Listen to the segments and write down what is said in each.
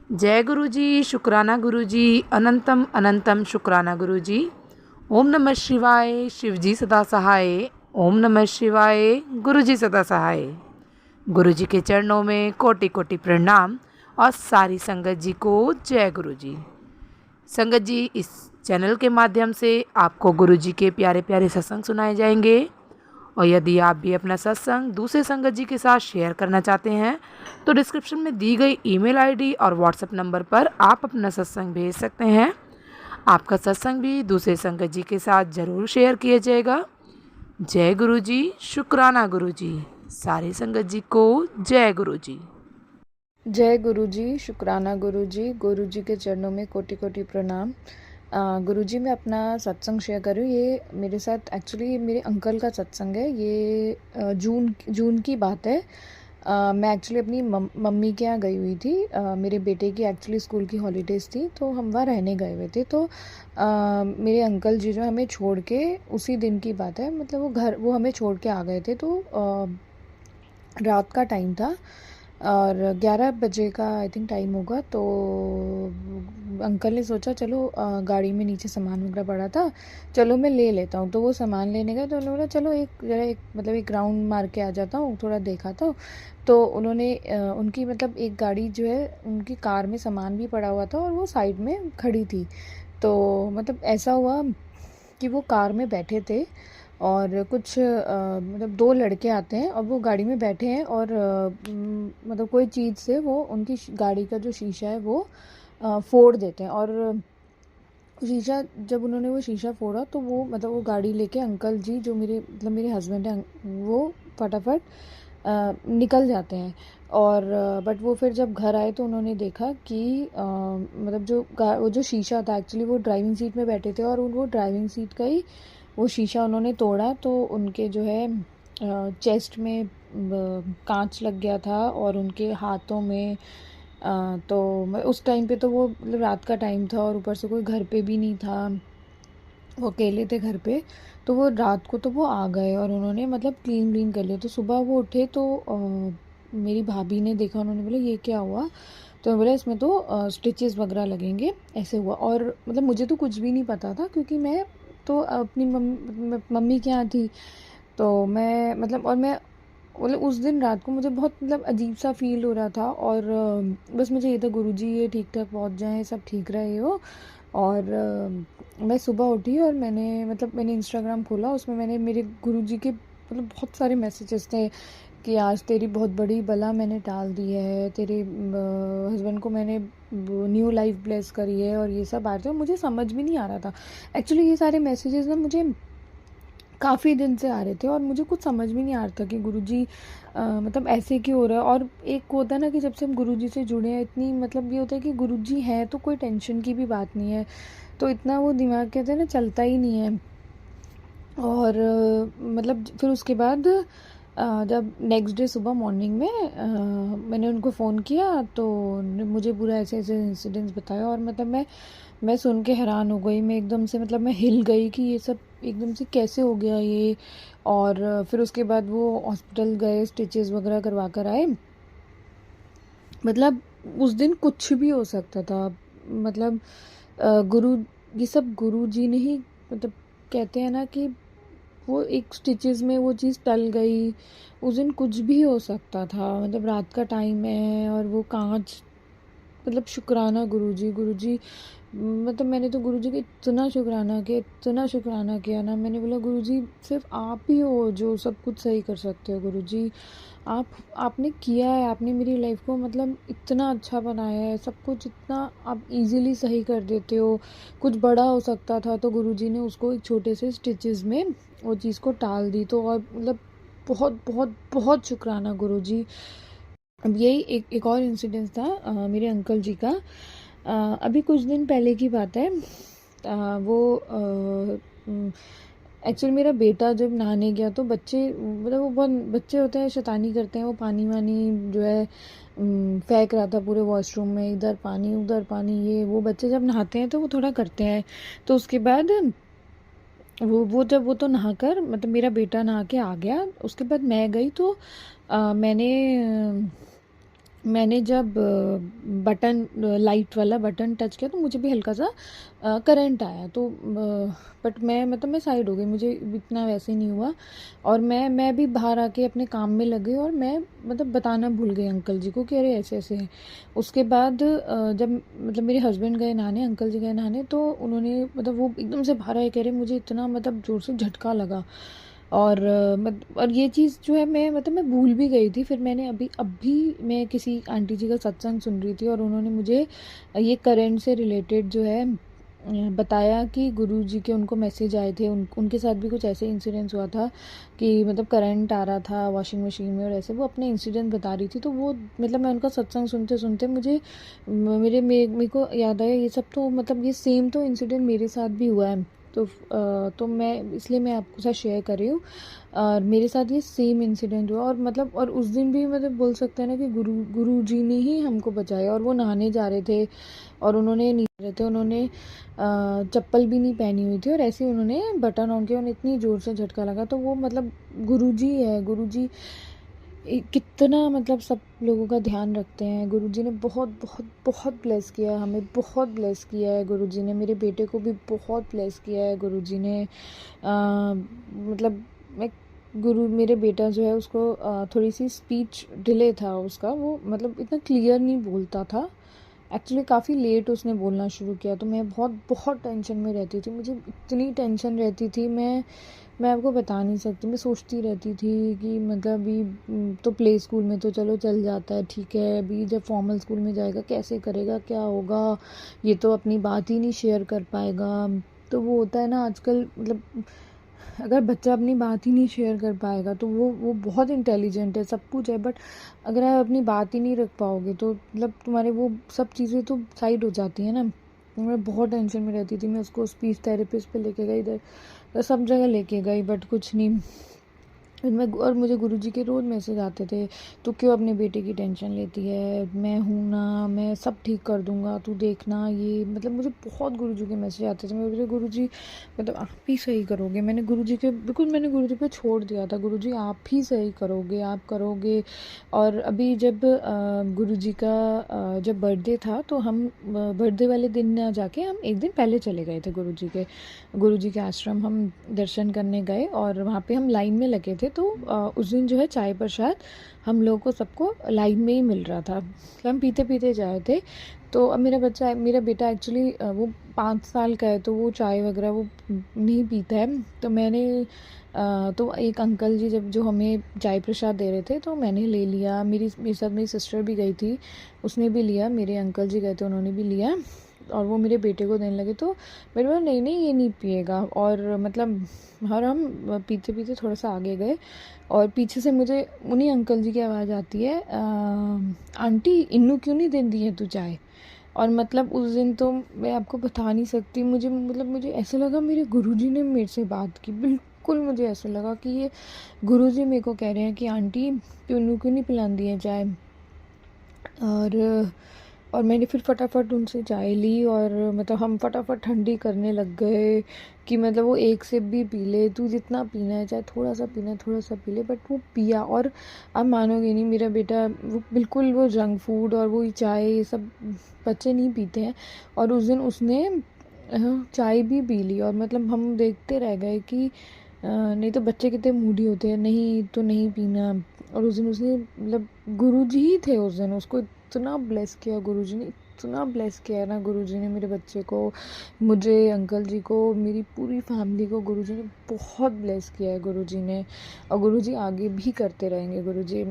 जय गुरु जी, शुक्राना गुरु जी, अनंतम अनंतम शुक्राना गुरु जी। ओम नमः शिवाय, शिव जी सदा सहाय। ओम नमः शिवाय, गुरु जी सदा सहाय। गुरु जी के चरणों में कोटि कोटि प्रणाम और सारी संगत जी को जय गुरु जी। संगत जी, इस चैनल के माध्यम से आपको गुरु जी के प्यारे प्यारे सत्संग सुनाए जाएंगे और यदि आप भी अपना सत्संग दूसरे संगत जी के साथ शेयर करना चाहते हैं तो डिस्क्रिप्शन में दी गई ईमेल आईडी और व्हाट्सएप नंबर पर आप अपना सत्संग भेज सकते हैं। आपका सत्संग भी दूसरे संगत जी के साथ ज़रूर शेयर किया जाएगा। जय गुरु जी, शुक्राना गुरु जी। सारी संगत जी को जय गुरु जी। जय गुरु जी, शुक्राना गुरु जी के चरणों में कोटि कोटि प्रणाम। गुरु जी, मैं अपना सत्संग शेयर करूँ। ये मेरे साथ एक्चुअली मेरे अंकल का सत्संग है। ये जून की बात है। मैं एक्चुअली अपनी मम्मी के यहाँ गई हुई थी। मेरे बेटे की एक्चुअली स्कूल की हॉलीडेज़ थी, तो हम वहाँ रहने गए हुए थे। तो मेरे अंकल जी जो हमें छोड़ के, उसी दिन की बात है, मतलब वो हमें छोड़ के आ गए थे। तो रात का टाइम था और 11 बजे का आई थिंक टाइम होगा। तो अंकल ने सोचा चलो गाड़ी में नीचे सामान वगैरह पड़ा था, चलो मैं ले लेता हूँ। तो वो सामान लेने गए, तो उन्होंने बोला चलो एक राउंड मार के आ जाता हूँ, थोड़ा देखा था। तो उन्होंने उनकी मतलब एक गाड़ी जो है, उनकी कार में सामान भी पड़ा हुआ था और वो साइड में खड़ी थी। तो मतलब ऐसा हुआ कि वो कार में बैठे थे और कुछ मतलब दो लड़के आते हैं और वो गाड़ी में बैठे हैं और मतलब कोई चीज़ से वो उनकी गाड़ी का जो शीशा है वो फोड़ देते हैं। और शीशा, जब उन्होंने वो शीशा फोड़ा तो वो मतलब वो गाड़ी लेके अंकल जी जो मेरे हस्बैंड हैं, वो फटाफट निकल जाते हैं। और बट वो फिर जब घर आए तो उन्होंने देखा कि मतलब वो जो शीशा था, एक्चुअली वो ड्राइविंग सीट में बैठे थे और वो ड्राइविंग सीट का ही वो शीशा उन्होंने तोड़ा। तो उनके जो है चेस्ट में कांच लग गया था और उनके हाथों में तो उस टाइम पे तो वो मतलब रात का टाइम था और ऊपर से कोई घर पे भी नहीं था, वो अकेले थे घर पे। तो वो रात को तो वो आ गए और उन्होंने मतलब क्लीन कर लिया। तो सुबह वो उठे तो मेरी भाभी ने देखा, उन्होंने बोला ये क्या हुआ। तो मैं बोला इसमें तो स्टिचेस वगैरह लगेंगे, ऐसे हुआ। और मतलब मुझे तो कुछ भी नहीं पता था क्योंकि मैं तो अपनी मम्मी के यहाँ थी। तो मैं मतलब और मैं मतलब उस दिन रात को मुझे बहुत मतलब अजीब सा फील हो रहा था और बस मुझे ये था गुरुजी ये ठीक ठाक पहुँच जाएँ, सब ठीक रहे हो। और मैं सुबह उठी और मैंने इंस्टाग्राम खोला, उसमें मैंने मेरे गुरुजी के मतलब बहुत सारे मैसेजेस थे कि आज तेरी बहुत बड़ी बला मैंने टाल दी है, तेरे हस्बैंड को मैंने न्यू लाइफ ब्लेस करी है और ये सब आ रहे थे। मुझे समझ भी नहीं आ रहा था एक्चुअली, ये सारे मैसेजेस ना मुझे काफ़ी दिन से आ रहे थे और मुझे कुछ समझ में नहीं आ रहा था कि गुरुजी मतलब ऐसे क्यों हो रहा है। और एक होता है ना कि जब से हम गुरुजी से जुड़े हैं, इतनी मतलब ये होता है कि गुरुजी हैं तो कोई टेंशन की भी बात नहीं है, तो इतना वो दिमाग कहते हैं ना चलता ही नहीं है। और मतलब फिर उसके बाद जब नेक्स्ट डे सुबह मॉर्निंग में मैंने उनको फ़ोन किया तो मुझे पूरा ऐसे ऐसे इंसिडेंट्स बताया और मतलब मैं सुन के हैरान हो गई। मैं एकदम से मतलब मैं हिल गई कि ये सब एकदम से कैसे हो गया ये। और फिर उसके बाद वो हॉस्पिटल गए, स्टिचेस वगैरह करवा कर आए। मतलब उस दिन कुछ भी हो सकता था। मतलब गुरु ये सब गुरु जी ने ही मतलब कहते हैं ना कि वो एक स्टिचेस में वो चीज़ टल गई। उस दिन कुछ भी हो सकता था, मतलब रात का टाइम है और वो कांच, मतलब शुक्राना गुरुजी। मतलब मैंने तो गुरुजी का इतना शुक्राना किया ना। मैंने बोला गुरुजी सिर्फ आप ही हो जो सब कुछ सही कर सकते हो। गुरुजी आपने किया है, आपने मेरी लाइफ को मतलब इतना अच्छा बनाया है, सब कुछ इतना आप इजीली सही कर देते हो। कुछ बड़ा हो सकता था तो गुरुजी ने उसको एक छोटे से स्टिचेस में वो चीज़ को टाल दी। तो और मतलब बहुत बहुत बहुत शुक्राना गुरुजी। अब यही एक और इंसिडेंस था मेरे अंकल जी का। अभी कुछ दिन पहले की बात है। वो एक्चुअली मेरा बेटा जब नहाने गया तो बच्चे मतलब वो बहुत बच्चे होते हैं, शैतानी करते हैं। वो पानी वानी जो है फेंक रहा था पूरे वॉशरूम में, इधर पानी उधर पानी। ये वो बच्चे जब नहाते हैं तो वो थोड़ा करते हैं। तो उसके बाद वो जब वो तो नहाकर मतलब मेरा बेटा नहा के आ गया, उसके बाद मैं गई तो मैंने मैंने जब बटन लाइट वाला बटन टच किया तो मुझे भी हल्का सा करंट आया, तो बट मैं साइड हो गई, मुझे इतना वैसे नहीं हुआ। और मैं भी बाहर आके अपने काम में लग गई, और मैं बताना भूल गई अंकल जी को कि अरे ऐसे ऐसे है। उसके बाद जब मेरे हस्बैंड गए नहाने, अंकल जी गए नहाने, तो उन्होंने वो एकदम से बाहर आए, कह रहे मुझे इतना ज़ोर से झटका लगा। और और ये चीज़ जो है मैं भूल भी गई थी। फिर मैंने अभी मैं किसी आंटी जी का सत्संग सुन रही थी, और उन्होंने मुझे ये करंट से रिलेटेड जो है बताया कि गुरुजी के उनको मैसेज आए थे, उनके साथ भी कुछ ऐसे इंसिडेंट्स हुआ था कि करंट आ रहा था वॉशिंग मशीन में, और ऐसे वो अपने इंसिडेंट बता रही थी। तो वो मैं उनका सत्संग सुनते सुनते मुझे मेरे को याद आया ये सब, तो ये सेम तो इंसिडेंट मेरे साथ भी हुआ है। तो मैं इसलिए मैं आपके साथ शेयर कर रही हूँ। और मेरे साथ ये सेम इंसिडेंट हुआ, और और उस दिन भी बोल सकते हैं ना कि गुरु जी ने ही हमको बचाया। और वो नहाने जा रहे थे, और उन्होंने नहीं रहे थे, उन्होंने चप्पल भी नहीं पहनी हुई थी, और ऐसे ही उन्होंने बटन ऑन किया, उन्हें इतनी ज़ोर से झटका लगा। तो वो गुरु जी है, गुरु जी कितना सब लोगों का ध्यान रखते हैं। गुरुजी ने बहुत बहुत बहुत ब्लेस किया है हमें, बहुत ब्लेस किया है गुरुजी ने। मेरे बेटे को भी बहुत ब्लेस किया है गुरुजी ने। मैं मेरे बेटा जो है उसको थोड़ी सी स्पीच डिले था उसका, वो इतना क्लियर नहीं बोलता था। एक्चुअली काफ़ी लेट उसने बोलना शुरू किया, तो मैं बहुत बहुत टेंशन में रहती थी। मुझे इतनी टेंशन रहती थी, मैं आपको बता नहीं सकती। मैं सोचती रहती थी कि अभी तो प्ले स्कूल में तो चलो चल जाता है, ठीक है, अभी जब फॉर्मल स्कूल में जाएगा कैसे करेगा, क्या होगा, ये तो अपनी बात ही नहीं शेयर कर पाएगा। तो वो होता है ना आजकल, अगर बच्चा अपनी बात ही नहीं शेयर कर पाएगा तो वो बहुत इंटेलिजेंट है, सब कुछ है, बट अगर आप अपनी बात ही नहीं रख पाओगे तो तुम्हारे वो सब चीज़ें तो साइड हो जाती हैं ना। मैं बहुत टेंशन में रहती थी। मैं उसको स्पीच थेरेपिस्ट पे लेके गई, इधर सब जगह लेके गई, बट कुछ नहीं। और मुझे गुरुजी के रोज़ मैसेज आते थे, तू क्यों अपने बेटे की टेंशन लेती है, मैं हूँ ना, मैं सब ठीक कर दूँगा, तू देखना। ये मुझे बहुत गुरुजी के मैसेज आते थे। मैं बोलती गुरुजी आप ही सही करोगे। मैंने गुरुजी पे छोड़ दिया था, गुरुजी आप ही सही करोगे, आप करोगे। और अभी जब गुरुजी का जब बर्थडे था, तो हम बर्थडे वाले दिन ना जाके हम एक दिन पहले चले गए थे गुरुजी के आश्रम हम दर्शन करने गए, और वहाँ पे हम लाइन में लगे थे। तो उस दिन जो है चाय प्रसाद हम लोगों को सबको लाइन में ही मिल रहा था, तो हम पीते पीते जाए थे। तो अब मेरा बेटा एक्चुअली वो 5 साल का है, तो वो चाय वगैरह वो नहीं पीता है। तो मैंने तो एक अंकल जी जो हमें चाय प्रसाद दे रहे थे, तो मैंने ले लिया। मेरे साथ मेरी सिस्टर भी गई थी, उसने भी लिया। मेरे अंकल जी गए थे, उन्होंने भी लिया, और वो मेरे बेटे को देने लगे। तो मेरे बोला नहीं नहीं ये नहीं पिएगा। और हर हम पीते पीते थोड़ा सा आगे गए, और पीछे से मुझे उन्हीं अंकल जी की आवाज़ आती है, आंटी इन्नू क्यों नहीं देती है तू चाय। और उस दिन तो मैं आपको बता नहीं सकती, मुझे ऐसे लगा मेरे गुरुजी ने मेरे से बात की। बिल्कुल मुझे ऐसे लगा कि ये गुरुजी मेरे को कह रहे हैं कि आंटी इन्नू क्यों नहीं पिलाती है चाय। और मैंने फिर फटाफट उनसे चाय ली, और हम फटाफट ठंडी करने लग गए कि वो एक सिप भी पी ले, तू जितना पीना है, चाहे थोड़ा सा पीना है थोड़ा सा पी ले। बट वो पिया, और आप मानोगे नहीं, मेरा बेटा वो बिल्कुल वो जंक फूड और वो चाय ये सब बच्चे नहीं पीते हैं। और उस दिन उसने चाय भी पी ली, और हम देखते रह गए कि नहीं तो बच्चे कितने मूडी होते हैं, नहीं तो नहीं पीना। और उस दिन उसने गुरुजी ही थे उस दिन, उसको इतना ब्लेस किया गुरुजी ने, इतना ब्लेस किया ना गुरुजी ने मेरे बच्चे को, मुझे, अंकल जी को, मेरी पूरी फैमिली को गुरुजी ने बहुत ब्लेस किया है गुरुजी ने। और गुरुजी आगे भी करते रहेंगे। गुरुजी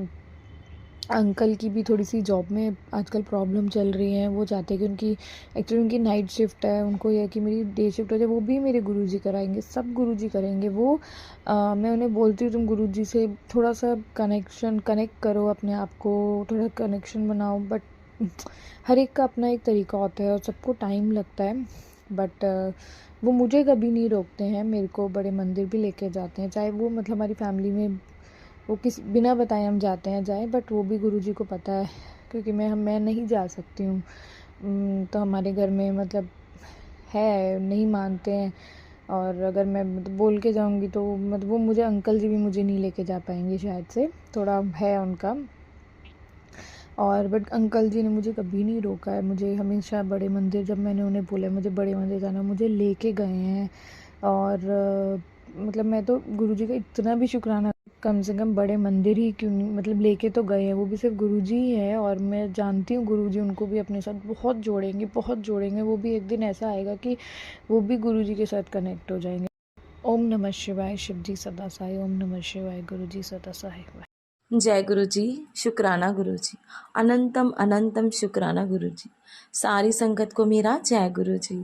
अंकल की भी थोड़ी सी जॉब में आजकल प्रॉब्लम चल रही है, वो चाहते हैं कि उनकी नाइट शिफ्ट है, उनको यह है कि मेरी डे शिफ्ट हो जाए, वो भी मेरे गुरुजी कराएंगे, सब गुरुजी करेंगे वो। मैं उन्हें बोलती हूँ तुम गुरुजी से थोड़ा सा कनेक्ट करो अपने आप को, थोड़ा कनेक्शन बनाओ। बट हर एक का अपना एक तरीका होता है, और सबको टाइम लगता है। बट वो मुझे कभी नहीं रोकते हैं, मेरे को बड़े मंदिर भी लेके जाते हैं, चाहे वो हमारी फैमिली में वो बिना बताए हम जाते हैं जाए, बट वो भी गुरुजी को पता है, क्योंकि मैं नहीं जा सकती हूँ। तो हमारे घर में है, नहीं मानते हैं। और अगर मैं बोल के जाऊँगी तो वो अंकल जी भी मुझे नहीं लेके जा पाएंगे शायद से, थोड़ा है उनका। और बट अंकल जी ने मुझे कभी नहीं रोका है, मुझे हमेशा बड़े मंदिर, जब मैंने उन्हें बोला मुझे बड़े मंदिर जाना, मुझे लेके गए हैं। और मतलब मैं तो गुरुजी का इतना भी शुक्राना, कम से कम बड़े मंदिर ही क्यों नहीं, मतलब लेके तो गए हैं, वो भी सिर्फ गुरुजी ही है। और मैं जानती हूँ गुरुजी उनको भी अपने साथ बहुत जोड़ेंगे, बहुत जोड़ेंगे। वो भी एक दिन ऐसा आएगा कि वो भी गुरुजी के साथ कनेक्ट हो जाएंगे। ओम नमः शिवाय, शिव जी सदा सहाय। ओम नमः शिवाय, गुरुजी सदा सहाय। जय गुरु जी, शुक्राना गुरु जी, अनंतम अनंतम शुक्राना गुरु जी। सारी संगत को मेरा जय गुरु जी।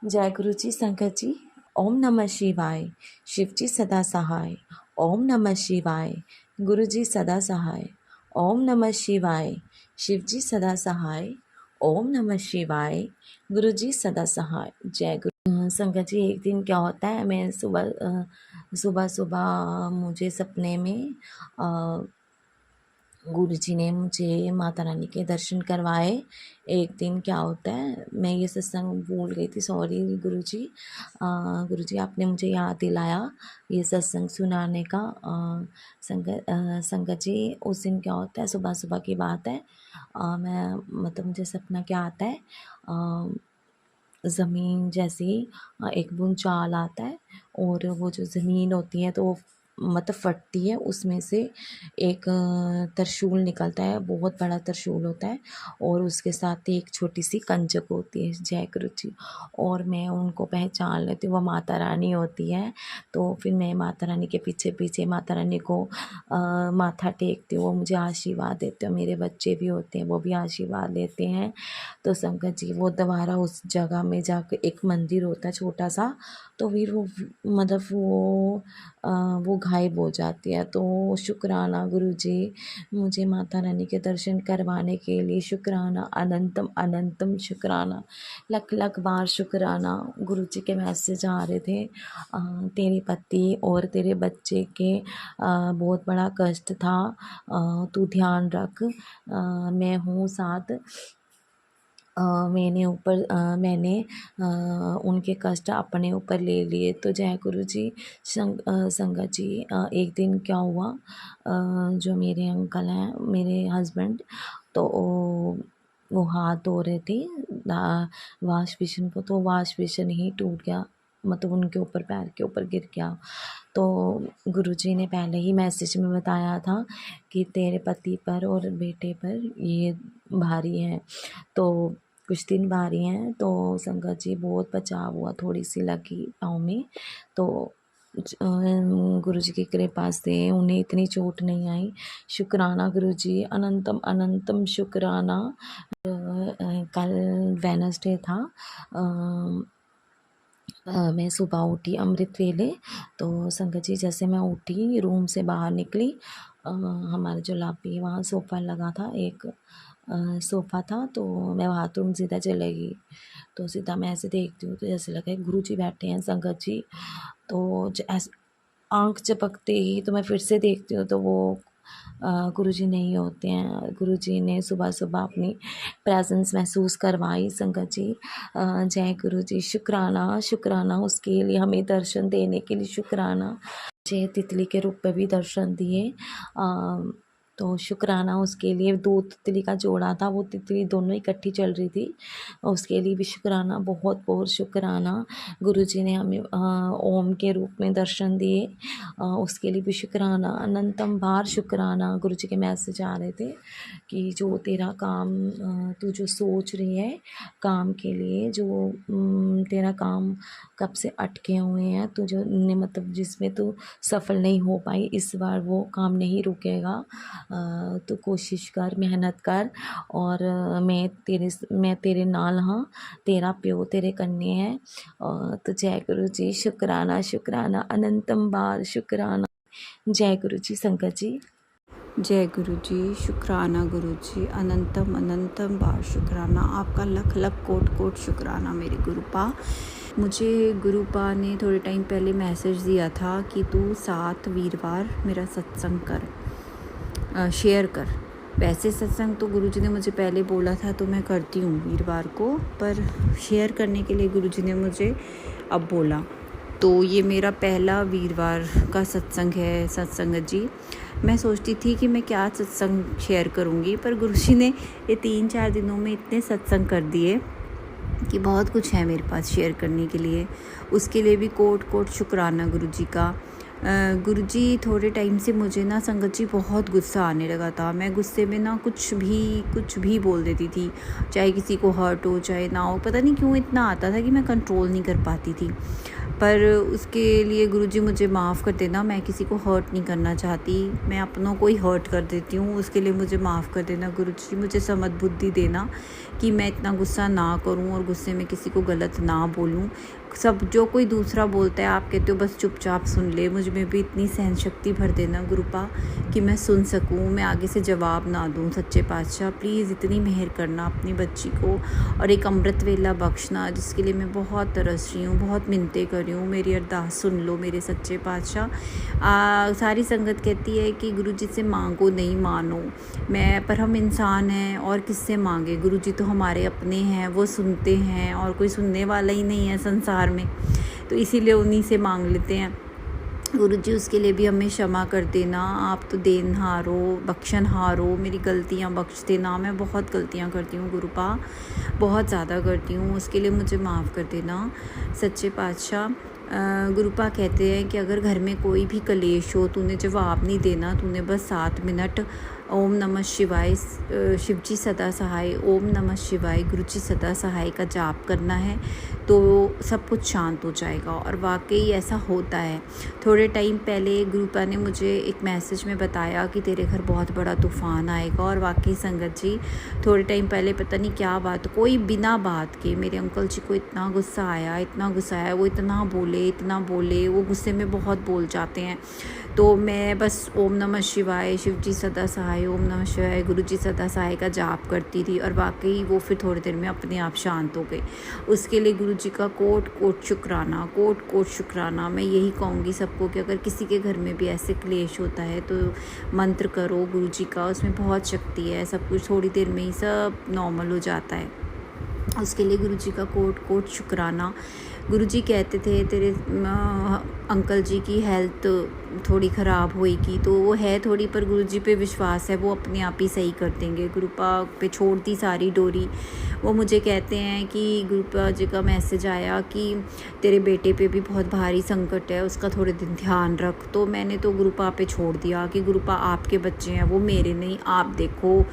जय गुरु जी संगत जी। ओम नमः शिवाय, शिव जी सदा सहाय। ओम नमः शिवाय, गुरु जी सदा सहाय। ओम नमः शिवाय, शिव जी सदा सहाय। ओम नमः शिवाय, गुरु जी सदा सहाय। जय गुरु संगत जी। एक दिन क्या होता है, मैं सुबह सुबह मुझे सपने में गुरुजी ने मुझे माता रानी के दर्शन करवाए। एक दिन क्या होता है, मैं ये सत्संग भूल गई थी, सॉरी गुरुजी। गुरुजी आपने मुझे याद दिलाया ये सत्संग सुनाने का। संगत जी, उस दिन क्या होता है, सुबह सुबह की बात है। मैं मतलब मुझे सपना क्या आता है, ज़मीन जैसी एक बूंद चाल आता है, और वो जो ज़मीन होती है तो वो मतलब फटती है, उसमें से एक त्रिशूल निकलता है, बहुत बड़ा त्रिशूल होता है, और उसके साथ एक छोटी सी कंचक होती है। जय गुरु जी। और मैं उनको पहचान लेती हूँ, वो माता रानी होती है। तो फिर मैं माता रानी के पीछे पीछे माता रानी को माथा टेकती हूँ, वो मुझे आशीर्वाद देते हैं। मेरे बच्चे भी होते हैं, वो भी आशीर्वाद देते हैं। तो संगत जी, वो दोबारा उस जगह में जाकर एक मंदिर होता है छोटा सा, तो फिर वो मतलब वो गायब हो जाती है। तो शुक्राना गुरु जी, मुझे माता रानी के दर्शन करवाने के लिए शुक्राना, अनंतम अनंतम शुक्राना, लख लख बार शुक्राना। गुरु जी के मैसेज आ रहे थे, तेरे पति और तेरे बच्चे के बहुत बड़ा कष्ट था, तू ध्यान रख, मैं हूँ साथ। मैंने उनके कष्ट अपने ऊपर ले लिए। तो जय गुरु जी। संगत जी, एक दिन क्या हुआ, जो मेरे अंकल हैं, मेरे हस्बैंड, तो वो हाथ धो रहे थे वाश बेसिन को, तो वाश बेसिन ही टूट गया, मतलब उनके ऊपर, पैर के ऊपर गिर गया। तो गुरुजी ने पहले ही मैसेज में बताया था कि तेरे पति पर और बेटे पर ये भारी है, तो कुछ दिन भारी हैं। तो संगत जी, बहुत बचाव हुआ, थोड़ी सी लगी पाँव में, तो गुरुजी की कृपा से उन्हें इतनी चोट नहीं आई। शुक्राना गुरुजी, अनंतम अनंतम शुक्राना। कल वेडनेसडे था, मैं सुबह उठी अमृत वेले। तो संगत जी, जैसे मैं उठी, रूम से बाहर निकली, हमारे जो लॉबी वहाँ सोफ़ा लगा था, एक सोफ़ा था, तो मैं बाथरूम सीधा चले गई। तो सीधा मैं ऐसे देखती हूँ तो जैसे लगा गुरु जी बैठे हैं। संगत जी, तो ऐसे आँख झपकते ही तो मैं फिर से देखती हूँ, तो वो गुरुजी नहीं होते हैं। गुरुजी ने सुबह सुबह अपनी प्रेजेंस महसूस करवाई। संगत जी, जय गुरु जी। शुक्राना शुक्राना उसके लिए, हमें दर्शन देने के लिए शुक्राना। जय तितली के रूप में भी दर्शन दिए, तो शुक्राना उसके लिए। 2 तितली का जोड़ा था, वो तितली दोनों इकट्ठी चल रही थी, उसके लिए भी शुक्राना, बहुत बहुत शुक्राना। गुरुजी ने हमें ओम के रूप में दर्शन दिए, उसके लिए भी शुक्राना, अनंतम बार शुक्राना। गुरुजी के मैसेज आ रहे थे कि जो तेरा काम, तू जो सोच रही है काम के लिए, जो तेरा काम कब से अटके हुए हैं, तो जो मतलब जिसमें तू सफल नहीं हो पाई, इस बार वो काम नहीं रुकेगा। तो कोशिश कर, मेहनत कर, और मैं तेरे नाल हाँ, तेरा प्यो तेरे कन्ने है। तो जय गुरु जी। शुक्राना शुक्राना, अनंतम बार शुक्राना। जय गुरु जी। संगत जी, जय गुरु जी। शुक्राना गुरु जी, अनंतम अनंतम बार शुक्राना। आपका लख लख कोट कोट शुक्राना मेरे गुरुपा। मुझे गुरुपा ने थोड़े टाइम पहले मैसेज दिया था कि तू 7 वीरवार मेरा सत्संग कर, शेयर कर। वैसे सत्संग तो गुरुजी ने मुझे पहले बोला था, तो मैं करती हूँ वीरवार को, पर शेयर करने के लिए गुरुजी ने मुझे अब बोला। तो ये मेरा पहला वीरवार का सत्संग है सत्संगत जी। मैं सोचती थी कि मैं क्या सत्संग शेयर करूँगी, पर गुरुजी ने ये 3-4 दिनों में इतने सत्संग कर दिए कि बहुत कुछ है मेरे पास शेयर करने के लिए। उसके लिए भी कोट कोट शुक्राना गुरुजी का। गुरुजी थोड़े टाइम से मुझे ना संगत जी बहुत गुस्सा आने लगा था। मैं गुस्से में ना कुछ भी बोल देती थी, चाहे किसी को हर्ट हो चाहे ना हो, पता नहीं क्यों इतना आता था कि मैं कंट्रोल नहीं कर पाती थी। पर उसके लिए गुरुजी मुझे माफ़ कर देना, मैं किसी को हर्ट नहीं करना चाहती, मैं अपनों को ही हर्ट कर देती हूँ। उसके लिए मुझे माफ़ कर देना गुरुजी, मुझे समझ बुद्धि देना कि मैं इतना गुस्सा ना करूँ और गुस्से में किसी को गलत ना बोलूँ। सब जो कोई दूसरा बोलता है आप कहते हो बस चुपचाप सुन ले, मुझ में भी इतनी सहन शक्ति भर देना गुरुपा कि मैं सुन सकूँ, मैं आगे से जवाब ना दूँ। सच्चे पातशाह प्लीज़ इतनी मेहर करना अपनी बच्ची को और एक अमृत वेला बख्शना, जिसके लिए मैं बहुत तरस रही हूँ, बहुत मिन्नतें कर रही हूँ। मेरी अरदास सुन लो मेरे सच्चे पातशाह। सारी संगत कहती है कि गुरुजी से मांगो नहीं मानो, पर हम इंसान हैं और किससे मांगे। गुरुजी तो हमारे अपने हैं, वो सुनते हैं और कोई सुनने वाला ही नहीं है संसार में, तो इसीलिए उन्हीं से मांग लेते हैं। गुरुजी उसके लिए भी हमें क्षमा कर देना। आप तो देनहार हो, बख्शनहार हो, मेरी गलतियाँ बख्श देना। मैं बहुत गलतियाँ करती हूँ गुरुपा, बहुत ज़्यादा करती हूँ, उसके लिए मुझे माफ़ कर देना सच्चे पातशाह। गुरुपा कहते हैं कि अगर घर में कोई भी कलेश हो, तूने जवाब नहीं देना, तूने बस 7 मिनट ओम नमः शिवाय शिवजी सदा सहाय, ओम नमः शिवाय गुरुजी सदा सहाय का जाप करना है तो सब कुछ शांत हो जाएगा। और वाकई ऐसा होता है। थोड़े टाइम पहले गुरुपा ने मुझे एक मैसेज में बताया कि तेरे घर बहुत बड़ा तूफ़ान आएगा, और वाकई संगत जी थोड़े टाइम पहले पता नहीं क्या बात, कोई बिना बात के मेरे अंकल जी को इतना गुस्सा आया, वो इतना बोले, वो गुस्से में बहुत बोल जाते हैं। तो मैं बस ओम नमः शिवाय शिवजी सदा सहाय, ओम नमः शिवाय गुरुजी सदा सहाय का जाप करती थी, और वाकई वो फिर थोड़ी देर में अपने आप शांत हो गए। उसके लिए गुरुजी का कोट कोट शुक्राना। मैं यही कहूँगी सबको कि अगर किसी के घर में भी ऐसे क्लेश होता है तो मंत्र करो गुरुजी का, उसमें बहुत शक्ति है, सब कुछ थोड़ी देर में ही सब नॉर्मल हो जाता है। उसके लिए गुरुजी का कोट कोट शुक्राना। गुरुजी कहते थे तेरे अंकल जी की हेल्थ थोड़ी ख़राब होएगी, तो वो है थोड़ी, पर गुरुजी पे विश्वास है, वो अपने आप ही सही कर देंगे। गुरुपा पे छोड़ दी सारी डोरी। वो मुझे कहते हैं कि गुरुपा जी का मैसेज आया कि तेरे बेटे पे भी बहुत भारी संकट है, उसका थोड़े दिन ध्यान रख। तो मैंने तो गुरुपा पे छोड़ दिया कि गुरुपा आपके बच्चे हैं, वो मेरे नहीं। आप देखो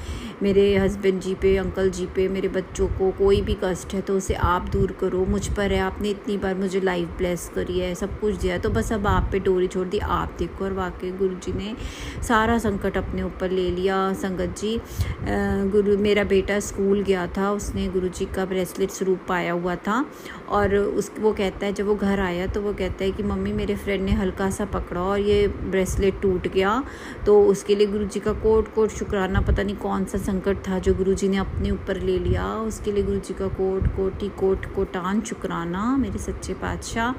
मेरे हस्बैंड जी पे, अंकल जी पे, मेरे बच्चों को कोई भी कष्ट है तो उसे आप दूर करो, मुझ पर है, आपने इतनी बार मुझे लाइफ ब्लेस करी है, सब कुछ दिया है, तो बस अब आप पे डोरी छोड़ दी, आप देखो। और वाकई गुरुजी ने सारा संकट अपने ऊपर ले लिया। संगत जी मेरा बेटा स्कूल गया था, उसने गुरुजी का ब्रेसलेट स्वरूप पाया हुआ था, और वो कहता है जब वो घर आया तो वो कहता है कि मम्मी मेरे फ्रेंड ने हल्का सा पकड़ा और ये ब्रेसलेट टूट गया। तो उसके लिए गुरुजी का कोट कोट शुक्राना। पता नहीं कौन सा संकट था जो गुरुजी ने अपने ऊपर ले लिया, उसके लिए गुरुजी का कोट कोटान शुक्राना। मेरे सच्चे पातशाह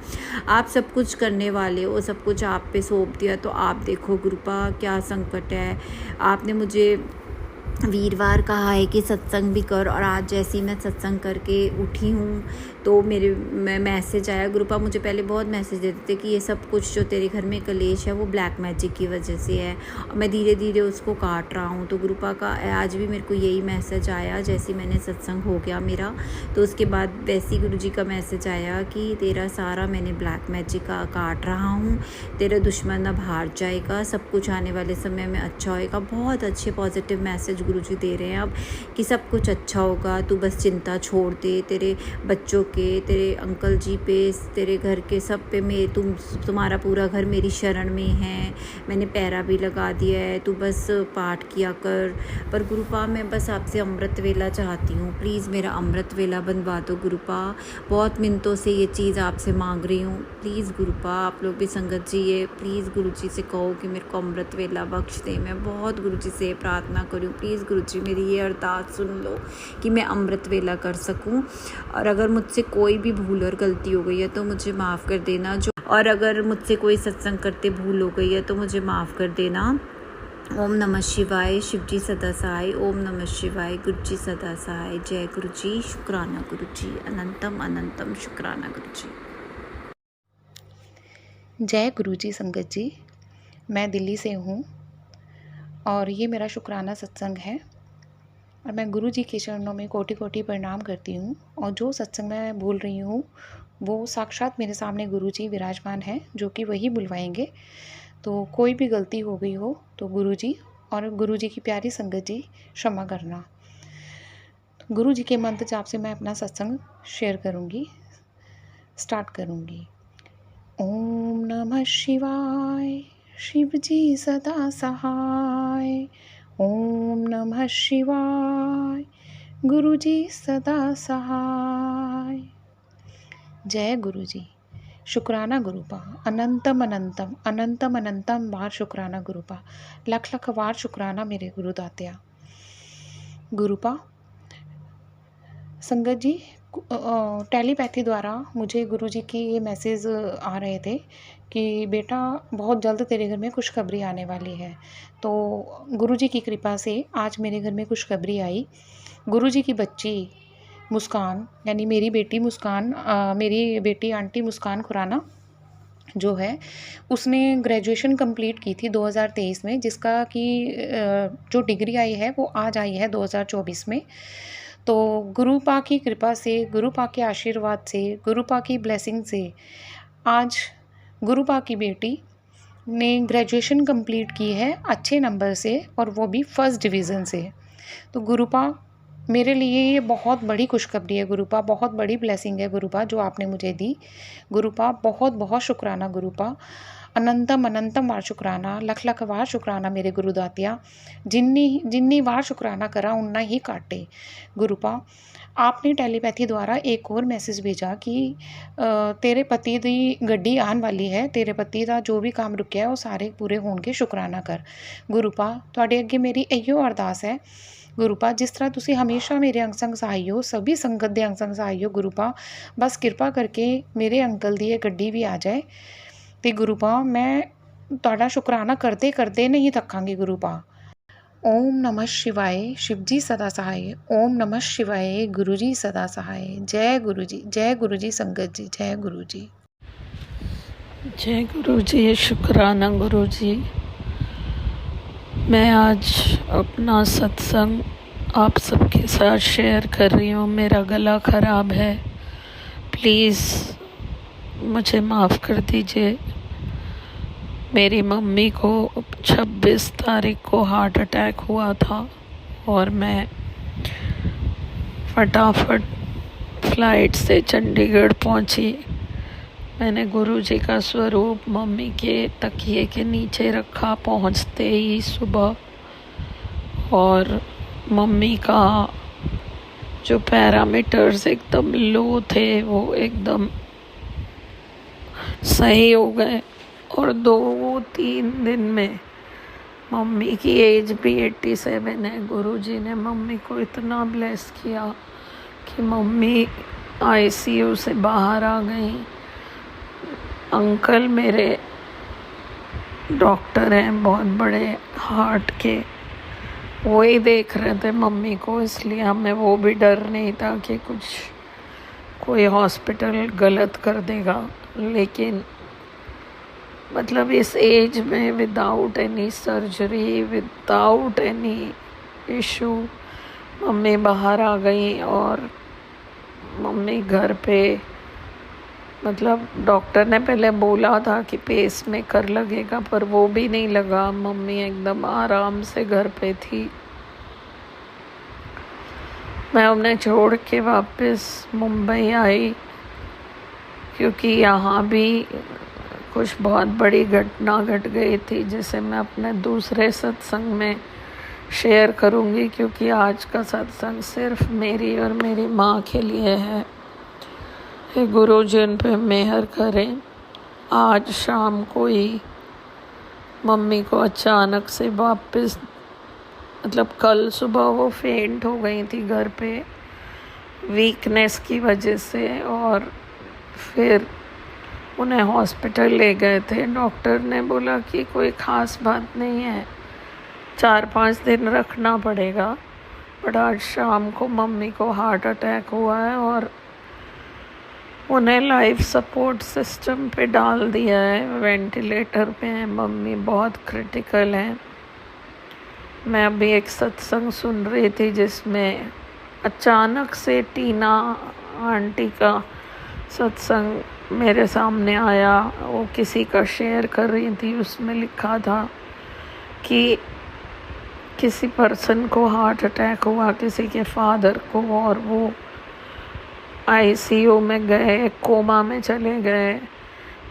आप सब कुछ करने वाले हो, सब कुछ आप पे सौंप दिया, तो आप देखो गुरुपा क्या संकट है। आपने मुझे वीरवार कहा है कि सत्संग भी कर, और आज जैसे ही मैं सत्संग करके उठी हूँ तो मेरे मैसेज आया। गुरुपा मुझे पहले बहुत मैसेज देते थे कि ये सब कुछ जो तेरे घर में कलेश है वो ब्लैक मैजिक की वजह से है, और मैं धीरे धीरे उसको काट रहा हूँ। तो गुरुपा का आज भी मेरे को यही मैसेज आया जैसे मैंने सत्संग हो गया मेरा, तो उसके बाद वैसे ही गुरुजी का मैसेज आया कि तेरा सारा मैंने ब्लैक मैजिक का काट रहा हूँ, तेरा दुश्मन अब हार जाएगा, सब कुछ आने वाले समय में अच्छा होएगा। बहुत अच्छे पॉजिटिव मैसेज गुरुजी दे रहे हैं अब कि सब कुछ अच्छा होगा, तू बस चिंता छोड़ दे। तेरे बच्चों के, तेरे अंकल जी पे, तेरे घर के सब पे तुम्हारा पूरा घर मेरी शरण में है, मैंने पैरा भी लगा दिया है, तू बस पाठ किया कर। पर गुरुपा मैं बस आपसे अमृत वेला चाहती हूँ, प्लीज़ मेरा अमृत वेला बनवा दो गुरुपा। बहुत मिनटों से ये चीज़ आपसे मांग रही हूँ, प्लीज़ गुरुपा। आप लोग भी संगत जी ये प्लीज़ गुरुजी से कहो कि मेरे को अमृत वेला बख्श दे। मैं बहुत गुरुजी से प्रार्थना करूँ, प्लीज़ गुरुजी मेरी ये अरदास सुन लो कि मैं अमृत वेला कर सकूँ। और अगर मुझसे कोई भी भूल और गलती हो गई है तो मुझे माफ़ कर देना, और अगर मुझसे कोई सत्संग करते भूल हो गई है तो मुझे माफ़ कर देना। ओम नमः शिवाय शिवजी सदा सहाय, ओम नमः शिवाय गुरुजी सदा सहाय। जय गुरुजी, शुक्राना गुरुजी, अनंतम अनंतम शुक्राना गुरुजी। जय गुरुजी संगत जी, मैं दिल्ली से हूँ और ये मेरा शुक्राना सत्संग है और मैं गुरुजी के चरणों में कोटि कोटि प्रणाम करती हूँ। और जो सत्संग मैं बोल रही हूँ वो साक्षात मेरे सामने गुरुजी विराजमान हैं, जो कि वही बुलवाएंगे। तो कोई भी गलती हो गई हो तो गुरुजी और गुरुजी की प्यारी संगत जी क्षमा करना। गुरुजी के मंत्र जाप से मैं अपना सत्संग शेयर करूँगी, स्टार्ट करूँगी। ओम नमः शिवाय, शिव जी सदा सहाय। ओम नमः शिवाय, गुरु जी सदा सहाय। जय गुरु जी। शुक्राना गुरुपा, अनंतम अनंतम अनंतम अनंतम बार शुक्राना गुरुपा, लख लख बार शुक्राना मेरे गुरु दात्या। गुरुपा संगत जी, टेलीपैथी द्वारा मुझे गुरुजी की ये मैसेज आ रहे थे कि बेटा बहुत जल्द तेरे घर में खुशखबरी आने वाली है। तो गुरुजी की कृपा से आज मेरे घर में खुशखबरी आई। गुरुजी की बच्ची मुस्कान, यानी मेरी बेटी मुस्कान, मेरी बेटी आंटी मुस्कान खुराना जो है, उसने ग्रेजुएशन कंप्लीट की थी 2023 में, जिसका कि जो डिग्री आई है वो आज आई है 2024 में। तो गुरुपा की कृपा से, गुरुपा के आशीर्वाद से, गुरुपा की ब्लेसिंग से आज गुरुपा की बेटी ने ग्रेजुएशन कंप्लीट की है अच्छे नंबर से, और वो भी फर्स्ट डिवीज़न से। तो गुरुपा मेरे लिए ये बहुत बड़ी खुशखबरी है। गुरुपा बहुत बड़ी ब्लेसिंग है गुरुपा जो आपने मुझे दी। गुरुपा बहुत बहुत शुक्राना गुरुपा, अनंतम अनंतम बार शुक्राना, लख लख बार शुक्राना मेरे गुरुदातिया। जिन्नी बार शुक्राना करा उन्ना ही काटे। गुरुपा आपने टेलीपैथी द्वारा एक और मैसेज भेजा कि तेरे पति दी गड्डी आने वाली है, तेरे पति का जो भी काम रुकिया है वो सारे पूरे होणगे, शुक्राना कर। गुरुपा तुहाडे अगे मेरी इहो अरदास है गुरुपा, जिस तरह तुसी हमेशा मेरे अंग संग सहाई हो, सभी संगत दे अंग संग सहाई हो गुरुपा, बस कृपा करके मेरे अंकल दी ये गड्डी भी आ जाए। ते गुरुपा मैं तुहाडा शुक्राना करते करते नहीं थकांगी गुरुपा। ओम नमः शिवाय, शिव जी सदा सहाय। ओम नमः शिवाय, गुरु जी सदा सहाय। जय गुरु जी, जय गुरु जी संगत जी, जय गुरु जी। जय गुरु जी, शुक्राना गुरु जी। मैं आज अपना सत्संग आप सबके साथ शेयर कर रही हूँ। मेरा गला ख़राब है, प्लीज़ मुझे माफ़ कर दीजिए। मेरी मम्मी को 26 तारीख को हार्ट अटैक हुआ था और मैं फटाफट फ्लाइट से चंडीगढ़ पहुंची। मैंने गुरुजी का स्वरूप मम्मी के तकिए के नीचे रखा पहुंचते ही सुबह, और मम्मी का जो पैरामीटर्स एकदम लो थे वो एकदम सही हो गए, और 2-3 दिन में मम्मी की एज भी 87 है। गुरुजी ने मम्मी को इतना ब्लेस किया कि मम्मी आईसीयू से बाहर आ गई। अंकल मेरे डॉक्टर हैं बहुत बड़े हार्ट के, वो ही देख रहे थे मम्मी को, इसलिए हमें वो भी डर नहीं था कि कुछ कोई हॉस्पिटल गलत कर देगा। लेकिन मतलब इस एज में without any surgery, without any issue mummy बाहर आ गई, और मम्मी घर पे, मतलब डॉक्टर ने पहले बोला था कि पेस मेकर लगेगा, पर वो भी नहीं लगा। मम्मी एकदम आराम से घर पे थी। मैं उन्हें छोड़ के वापस मुंबई आई, क्योंकि यहाँ भी कुछ बहुत बड़ी घटना घट गई थी, जिसे मैं अपने दूसरे सत्संग में शेयर करूँगी, क्योंकि आज का सत्संग सिर्फ मेरी और मेरी माँ के लिए है। गुरु जी उन पे मेहर करें। आज शाम को ही मम्मी को अचानक से वापस, मतलब कल सुबह वो फेंट हो गई थी घर पे वीकनेस की वजह से, और फिर उन्हें हॉस्पिटल ले गए थे। डॉक्टर ने बोला कि कोई ख़ास बात नहीं है, 4-5 दिन रखना पड़ेगा। बट आज शाम को मम्मी को हार्ट अटैक हुआ है, और उन्हें लाइफ सपोर्ट सिस्टम पे डाल दिया है, वेंटिलेटर पे है मम्मी, बहुत क्रिटिकल है। मैं अभी एक सत्संग सुन रही थी जिसमें अचानक से टीना आंटी का सत्संग मेरे सामने आया। वो किसी का शेयर कर रही थी, उसमें लिखा था कि किसी पर्सन को हार्ट अटैक हुआ, किसी के फादर को, और वो आईसीयू में गए, कोमा में चले गए।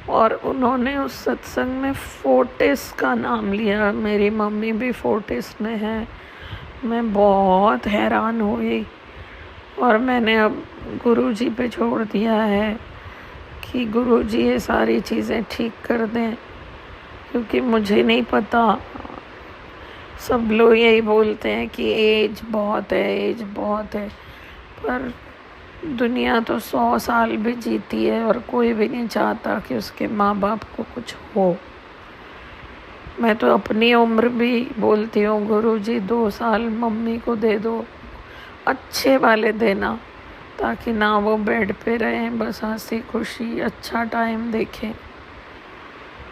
और उन्होंने उस सत्संग में फोर्टिस का नाम लिया। मेरी मम्मी भी फोर्टिस में है। मैं बहुत हैरान हुई और मैंने अब गुरुजी पे छोड़ दिया है कि गुरुजी ये सारी चीज़ें ठीक कर दें, क्योंकि मुझे नहीं पता। सब लोग यही बोलते हैं कि एज बहुत है, एज बहुत है, पर दुनिया तो 100 साल भी जीती है और कोई भी नहीं चाहता कि उसके माँ बाप को कुछ हो। मैं तो अपनी उम्र भी बोलती हूँ, गुरुजी 2 साल मम्मी को दे दो, अच्छे वाले देना, ताकि ना वो बेड पे रहें, बस हंसी खुशी अच्छा टाइम देखें।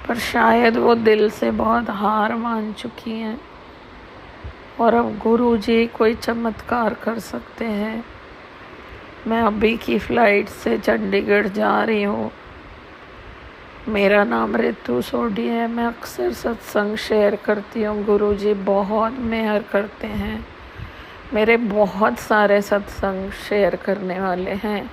पर शायद वो दिल से बहुत हार मान चुकी हैं और अब गुरुजी कोई चमत्कार कर सकते हैं। मैं अभी की फ़्लाइट से चंडीगढ़ जा रही हूँ। मेरा नाम रितु सोडी है। मैं अक्सर सत्संग शेयर करती हूँ। गुरुजी बहुत मेहर करते हैं। मेरे बहुत सारे सत्संग शेयर करने वाले हैं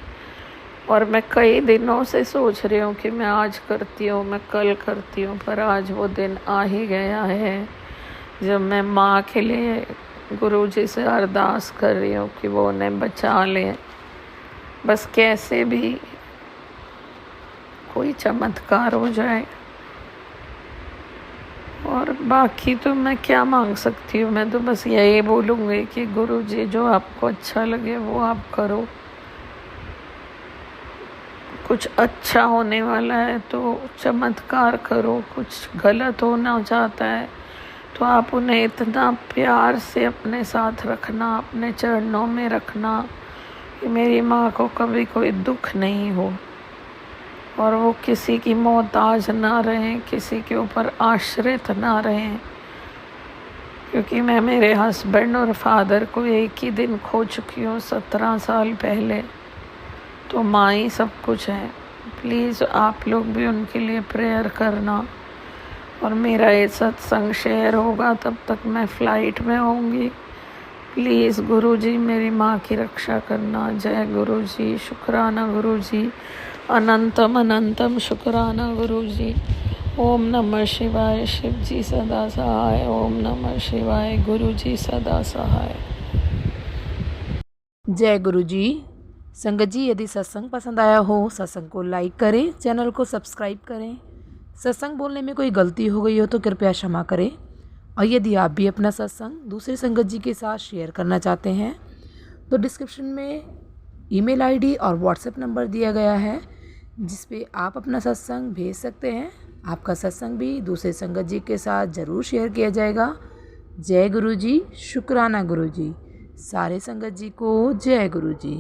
और मैं कई दिनों से सोच रही हूँ कि मैं आज करती हूँ, मैं कल करती हूँ, पर आज वो दिन आ ही गया है जब मैं माँ के लिए गुरुजी से अरदास कर रही हूँ कि वो उन्हें बचा लें। बस कैसे भी कोई चमत्कार हो जाए। और बाकी तो मैं क्या मांग सकती हूँ। मैं तो बस यही बोलूँगी कि गुरुजी जो आपको अच्छा लगे वो आप करो। कुछ अच्छा होने वाला है तो चमत्कार करो। कुछ गलत होना चाहता है तो आप उन्हें इतना प्यार से अपने साथ रखना, अपने चरणों में रखना कि मेरी माँ को कभी कोई दुख नहीं हो और वो किसी की मोहताज ना रहें, किसी के ऊपर आश्रित ना रहें। क्योंकि मैं मेरे हस्बैंड और फादर को एक ही दिन खो चुकी हूँ 17 साल पहले। तो माँ ही सब कुछ है। प्लीज़ आप लोग भी उनके लिए प्रेयर करना। और मेरा ये सत्संग शेयर होगा तब तक मैं फ़्लाइट में होंगी। प्लीज़ गुरुजी मेरी माँ की रक्षा करना। जय गुरुजी। शुक्राना गुरुजी। अनंतम अनंतम शुक्राना गुरुजी। ओम नमः शिवाय। शिव जी सदा सहाय। ओम नमः शिवाय। गुरुजी सदा सहाय। जय गुरुजी। संगत जी, यदि सत्संग पसंद आया हो, सत्संग को लाइक करें, चैनल को सब्सक्राइब करें। सत्संग बोलने में कोई गलती हो गई हो तो कृपया क्षमा करें। और यदि आप भी अपना सत्संग दूसरे संगत जी के साथ शेयर करना चाहते हैं तो डिस्क्रिप्शन में ईमेल आईडी और व्हाट्सएप नंबर दिया गया है, जिस पे आप अपना सत्संग भेज सकते हैं। आपका सत्संग भी दूसरे संगत जी के साथ ज़रूर शेयर किया जाएगा। जय गुरुजी। शुक्राना गुरुजी। सारे संगत जी को जय गुरुजी।